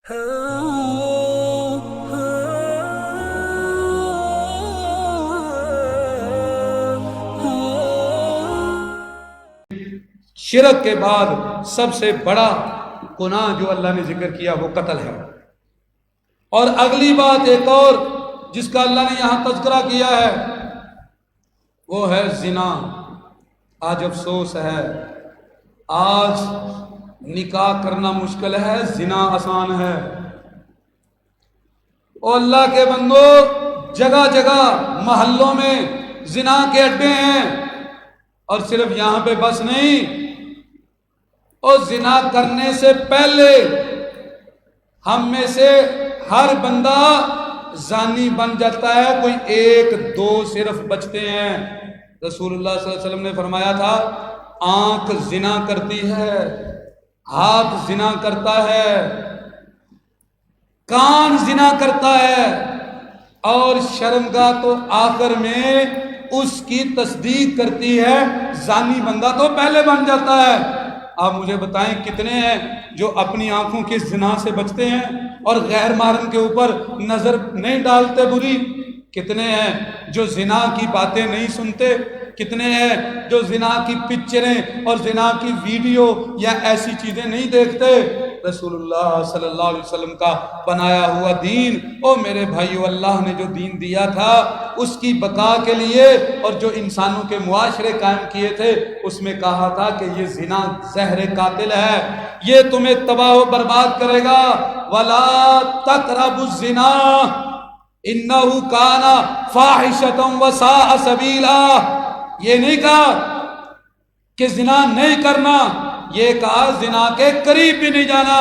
شرک کے بعد سب سے بڑا گناہ جو اللہ نے ذکر کیا وہ قتل ہے. اور اگلی بات ایک اور جس کا اللہ نے یہاں تذکرہ کیا ہے وہ ہے زنا. آج افسوس ہے، آج نکاح کرنا مشکل ہے، زنا آسان ہے. اور اللہ کے بندو، جگہ جگہ محلوں میں زنا کے اڈے ہیں. اور صرف یہاں پہ بس نہیں، اور زنا کرنے سے پہلے ہم میں سے ہر بندہ زانی بن جاتا ہے، کوئی ایک دو صرف بچتے ہیں. رسول اللہ صلی اللہ علیہ وسلم نے فرمایا تھا آنکھ زنا کرتی ہے، ہاتھ زنا کرتا ہے، کان زنا کرتا ہے، اور شرمگاہ تو آخر میں اس کی تصدیق کرتی ہے. زانی بندہ تو پہلے بن جاتا ہے. آپ مجھے بتائیں کتنے ہیں جو اپنی آنکھوں کے زنا سے بچتے ہیں اور غیر محرم کے اوپر نظر نہیں ڈالتے بری؟ کتنے ہیں جو زنا کی باتیں نہیں سنتے؟ کتنے ہیں جو زنا کی پکچریں اور زنا کی ویڈیو یا ایسی چیزیں نہیں دیکھتے؟ رسول اللہ صلی اللہ علیہ وسلم کا بنایا ہوا دین، او میرے بھائیو، اللہ نے جو دین دیا تھا اس کی بقا کے لیے اور جو انسانوں کے معاشرے قائم کیے تھے اس میں کہا تھا کہ یہ زنا زہر قاتل ہے، یہ تمہیں تباہ و برباد کرے گا. وَلَا تَقْرَبُوا الزِّنَا إِنَّهُ كَانَ فَاحِشَةً وَسَاءَ سَبِيلًا. یہ نہیں کہا کہ زنا نہیں کرنا، یہ کہا زنا کے قریب بھی نہیں جانا.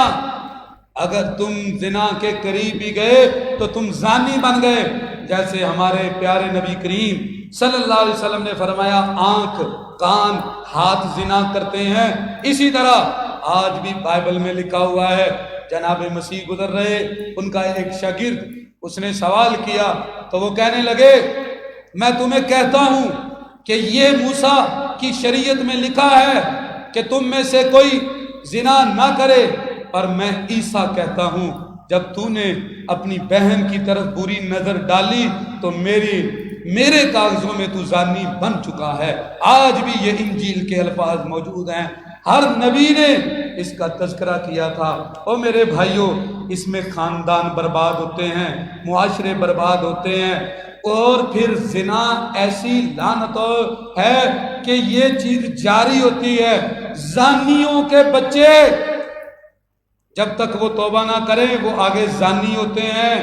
اگر تم زنا کے قریب بھی گئے تو تم زانی بن گئے. جیسے ہمارے پیارے نبی کریم صلی اللہ علیہ وسلم نے فرمایا آنکھ، کان، ہاتھ زنا کرتے ہیں، اسی طرح آج بھی بائبل میں لکھا ہوا ہے. جناب مسیح گزر رہے، ان کا ایک شاگرد، اس نے سوال کیا تو وہ کہنے لگے میں تمہیں کہتا ہوں کہ یہ موسیٰ کی شریعت میں لکھا ہے کہ تم میں سے کوئی زنا نہ کرے، اور میں عیسیٰ کہتا ہوں جب تو نے اپنی بہن کی طرف بری نظر ڈالی تو میرے کاغذوں میں تو زانی بن چکا ہے. آج بھی یہ انجیل کے الفاظ موجود ہیں، ہر نبی نے اس کا تذکرہ کیا تھا. اور میرے بھائیوں، اس میں خاندان برباد ہوتے ہیں، معاشرے برباد ہوتے ہیں. اور پھر زنا ایسی لعنت ہے کہ یہ چیز جاری ہوتی ہے. زانیوں کے بچے جب تک وہ توبہ نہ کریں وہ آگے زانی ہوتے ہیں.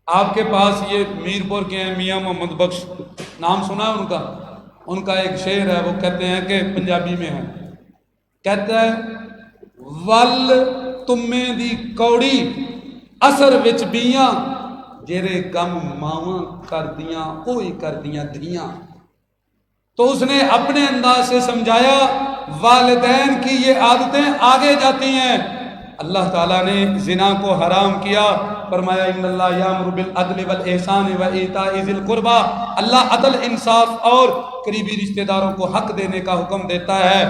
آپ کے پاس یہ میرپور کے ہیں میاں محمد بخش، نام سنا ہے ان کا ایک شعر ہے، وہ کہتے ہیں کہ پنجابی میں ہے، کہتا ہے ول تمے دی کوڑی اثر وچ بیاں جیرے کم ماواں کردیاں اوہی کردیاں دھیاں. تو اس نے اپنے انداز سے سمجھایا والدین کی یہ عادتیں آگے جاتی ہیں. اللہ تعالیٰ نے زنا کو حرام کیا، فرمایا ان اللہ یامر بالعدل والاحسان وایتاء ذی القربى. اللہ عدل، انصاف اور قریبی رشتہ داروں کو حق دینے کا حکم دیتا ہے.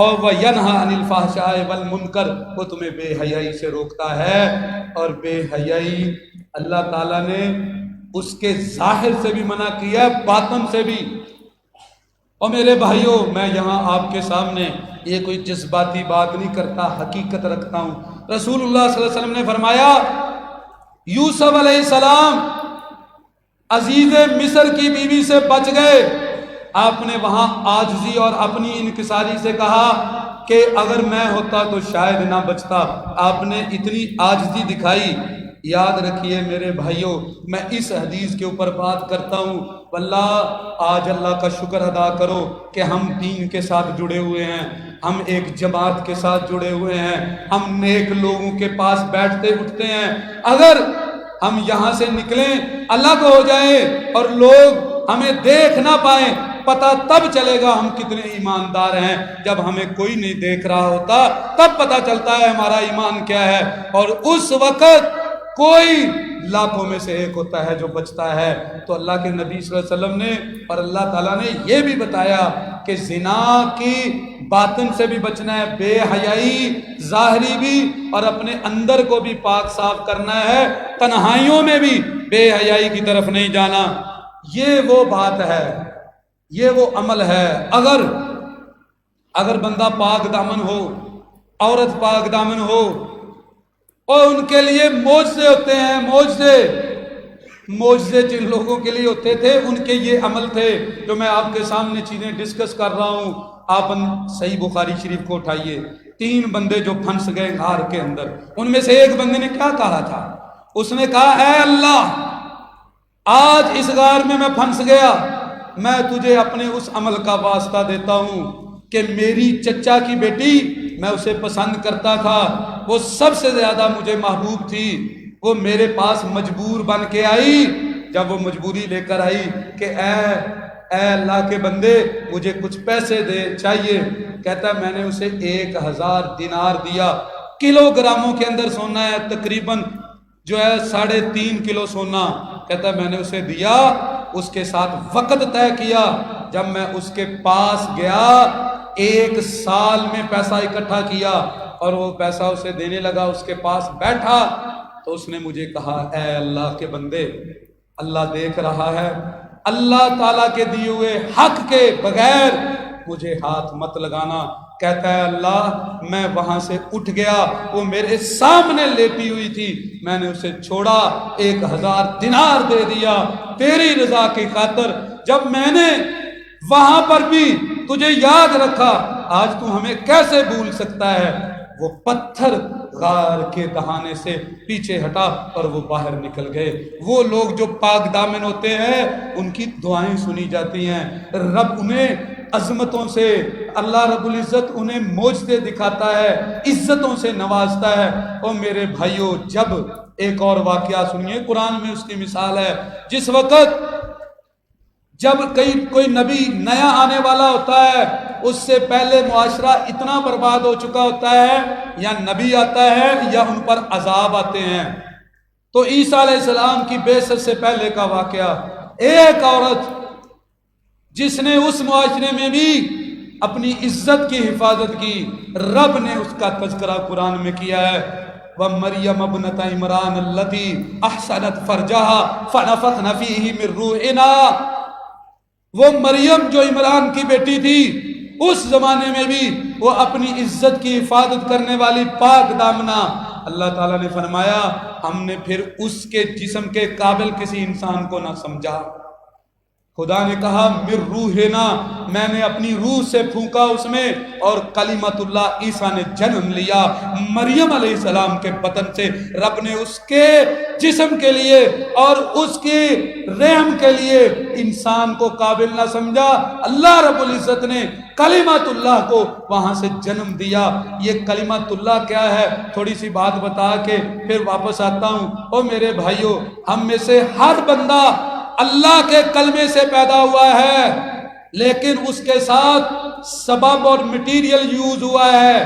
اور وینہی عن الفحشاء والمنکر، وہ تمہیں بے حیائی سے روکتا ہے. اور بے حیائی اللہ تعالیٰ نے اس کے ظاہر سے بھی منع کیا ہے، باطن سے بھی. اور میرے بھائیوں، میں یہاں آپ کے سامنے یہ کوئی جذباتی بات نہیں کرتا، حقیقت رکھتا ہوں. رسول اللہ صلی اللہ علیہ وسلم نے فرمایا یوسف علیہ السلام عزیز مصر کی بیوی سے بچ گئے. آپ نے وہاں عاجزی اور اپنی انکساری سے کہا کہ اگر میں ہوتا تو شاید نہ بچتا. آپ نے اتنی عاجزی دکھائی. یاد رکھیے میرے بھائیوں، میں اس حدیث کے اوپر بات کرتا ہوں. واللہ آج اللہ کا شکر ادا کرو کہ ہم دین کے ساتھ جڑے ہوئے ہیں، ہم ایک جماعت کے ساتھ جڑے ہوئے ہیں، ہم نیک لوگوں کے پاس بیٹھتے اٹھتے ہیں. اگر ہم یہاں سے نکلیں الگ ہو جائیں اور لوگ ہمیں دیکھ نہ پائیں، پتہ تب چلے گا ہم کتنے ایماندار ہیں. جب ہمیں کوئی نہیں دیکھ رہا ہوتا تب پتہ چلتا ہے ہمارا ایمان کیا ہے. اور اس وقت کوئی لاکھوں میں سے ایک ہوتا ہے جو بچتا ہے۔ تو اللہ کے نبی صلی اللہ علیہ وسلم نے اور اللہ تعالیٰ نے یہ بھی بتایا کہ زنا کی باطن سے بھی بچنا ہے، بے حیائی ظاہری بھی، اور اپنے اندر کو بھی پاک صاف کرنا ہے، تنہائیوں میں بھی بے حیائی کی طرف نہیں جانا۔ یہ وہ بات ہے، یہ وہ عمل ہے۔ اگر بندہ پاک دامن ہو، عورت پاک دامن ہو، اور ان کے لیے معجزے ہوتے ہیں، معجزے جن لوگوں کے لیے ہوتے تھے ان کے یہ عمل تھے جو میں آپ کے سامنے چیزیں ڈسکس کر رہا ہوں۔ آپ صحیح بخاری شریف کو اٹھائیے، 3 بندے جو پھنس گئے غار کے اندر، ان میں سے ایک بندے نے کیا کہا تھا؟ اس نے کہا اے اللہ، آج اس غار میں پھنس گیا، میں تجھے اپنے اس عمل کا واسطہ دیتا ہوں کہ میری چچا کی بیٹی، میں اسے پسند کرتا تھا، وہ سب سے زیادہ مجھے محبوب تھی، وہ میرے پاس مجبور بن کے آئی، جب وہ مجبوری لے کر آئی کہ اے اللہ کے بندے مجھے کچھ پیسے دے چاہیے، کہتا ہے میں نے اسے 1000 دینار دیا، کلو گراموں کے اندر سونا ہے، تقریباً جو ہے 3.5 کلو سونا، کہتا ہے میں نے اسے دیا، اس کے ساتھ وقت طے کیا، جب میں اس کے پاس گیا 1 سال میں پیسہ اکٹھا کیا اور وہ پیسہ اسے دینے لگا، اس کے پاس بیٹھا تو اس نے مجھے کہا اے اللہ کے بندے، اللہ دیکھ رہا ہے، اللہ تعالیٰ کے دیے ہوئے حق کے بغیر مجھے ہاتھ مت لگانا۔ کہتا ہے اللہ، میں وہاں سے اٹھ گیا، وہ میرے سامنے لیٹی ہوئی تھی، میں نے اسے چھوڑا، 1000 دینار دے دیا تیری رضا کی خاطر، جب میں نے وہاں پر بھی تجھے یاد رکھا، آج تو ہمیں کیسے بھول سکتا ہے؟ وہ پتھر غار کے دہانے سے پیچھے ہٹا اور وہ باہر نکل گئے۔ وہ لوگ جو پاک دامن ہوتے ہیں ان کی دعائیں سنی جاتی ہیں، رب انہیں عظمتوں سے، اللہ رب العزت انہیں معجزے دکھاتا ہے، عزتوں سے نوازتا ہے۔ اور میرے بھائیوں، جب ایک اور واقعہ سنیے، قرآن میں اس کی مثال ہے، جس وقت جب کوئی نبی نیا آنے والا ہوتا ہے، اس سے پہلے معاشرہ اتنا برباد ہو چکا ہوتا ہے، یا نبی آتا ہے یا ان پر عذاب آتے ہیں۔ تو عیسیٰ علیہ السلام کی بعثت سے پہلے کا واقعہ، ایک عورت جس نے اس معاشرے میں بھی اپنی عزت کی حفاظت کی، رب نے اس کا تذکرہ قرآن میں کیا ہے، وَمَرْيَمَ ابْنَتَ عِمْرَانَ الَّتِي أَحْصَنَتْ فَرْجَهَا فَنَفَخْنَا فِيهِ مِنْ رُوحِنَا۔ وہ مریم جو عمران کی بیٹی تھی، اس زمانے میں بھی وہ اپنی عزت کی حفاظت کرنے والی پاک دامنا، اللہ تعالیٰ نے فرمایا ہم نے پھر اس کے جسم کے قابل کسی انسان کو نہ سمجھا۔ خدا نے کہا مر روحنا، میں نے اپنی روح سے پھونکا اس میں، اور کلمت اللہ عیسیٰ نے جنم لیا مریم علیہ السلام کے بطن سے۔ رب نے اس کے جسم کے لیے اور اس کی رحم کے لیے انسان کو قابل نہ سمجھا، اللہ رب العزت نے کلمت اللہ کو وہاں سے جنم دیا۔ یہ کلمت اللہ کیا ہے، تھوڑی سی بات بتا کے پھر واپس آتا ہوں۔ اور میرے بھائیوں، ہم میں سے ہر بندہ اللہ کے کلمے سے پیدا ہوا ہے، لیکن اس کے ساتھ سبب اور مٹیریل یوز ہوا ہے،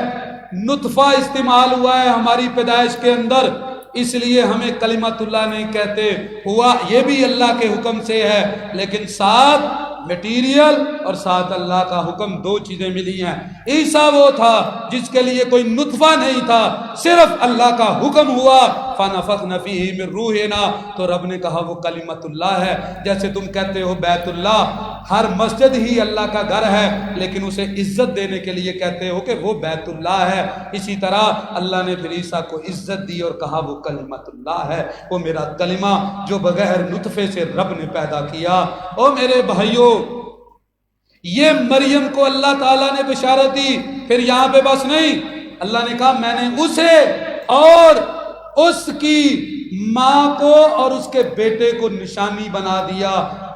نطفہ استعمال ہوا ہے ہماری پیدائش کے اندر، اس لیے ہمیں کلمت اللہ نہیں کہتے، ہوا یہ بھی اللہ کے حکم سے ہے، لیکن ساتھ میٹیریل اور ساتھ اللہ کا حکم، دو چیزیں ملی ہیں۔ عیسیٰ وہ تھا جس کے لیے کوئی نطفہ نہیں تھا، صرف اللہ کا حکم ہوا، فَنَفَخْنَا فِيهِ مِن رُوحِنَا، تو رب نے کہا وہ کلمت اللہ ہے۔ جیسے تم کہتے ہو بیت اللہ، ہر مسجد ہی اللہ کا گھر ہے، لیکن اسے عزت دینے کے لیے کہتے ہو کہ وہ بیت اللہ ہے، اسی طرح اللہ نے پھر عیسیٰ کو عزت دی اور کہا وہ کلمت اللہ ہے، وہ میرا کلمہ جو بغیر نطفے سے رب نے پیدا کیا۔ او میرے بھائیوں، یہ مریم کو اللہ تعالیٰ نے بشارت دی، پھر یہاں پہ بس نہیں، اللہ نے کہا میں نے اسے اور اس کی ماں کو اور اس کے بیٹے کو نشانی بنا دیا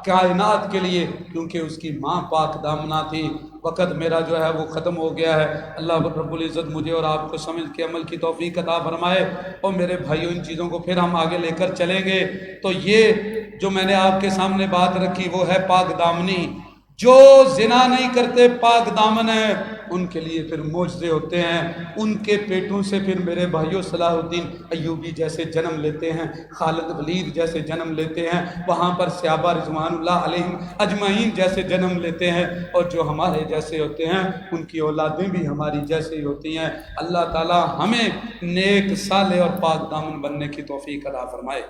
کائنات کے لیے، کیونکہ اس کی ماں پاک دامنا تھی۔ وقت میرا جو ہے وہ ختم ہو گیا ہے، اللہ رب العزت مجھے اور آپ کو سمجھ کے عمل کی توفیق عطا فرمائے۔ اور میرے بھائیوں، ان چیزوں کو پھر ہم آگے لے کر چلیں گے۔ تو یہ جو میں نے آپ کے سامنے بات رکھی وہ ہے پاک دامنی۔ جو زنا نہیں کرتے پاک دامن ہے ان کے لیے پھر معجزے ہوتے ہیں، ان کے پیٹوں سے پھر میرے بھائیوں صلاح الدین ایوبی جیسے جنم لیتے ہیں، خالد ولید جیسے جنم لیتے ہیں، وہاں پر صحابہ رضوان اللہ علیہم اجمعین جیسے جنم لیتے ہیں، اور جو ہمارے جیسے ہوتے ہیں ان کی اولادیں بھی ہماری جیسے ہی ہوتی ہیں۔ اللہ تعالی ہمیں نیک صالح اور پاک دامن بننے کی توفیق عطا فرمائے۔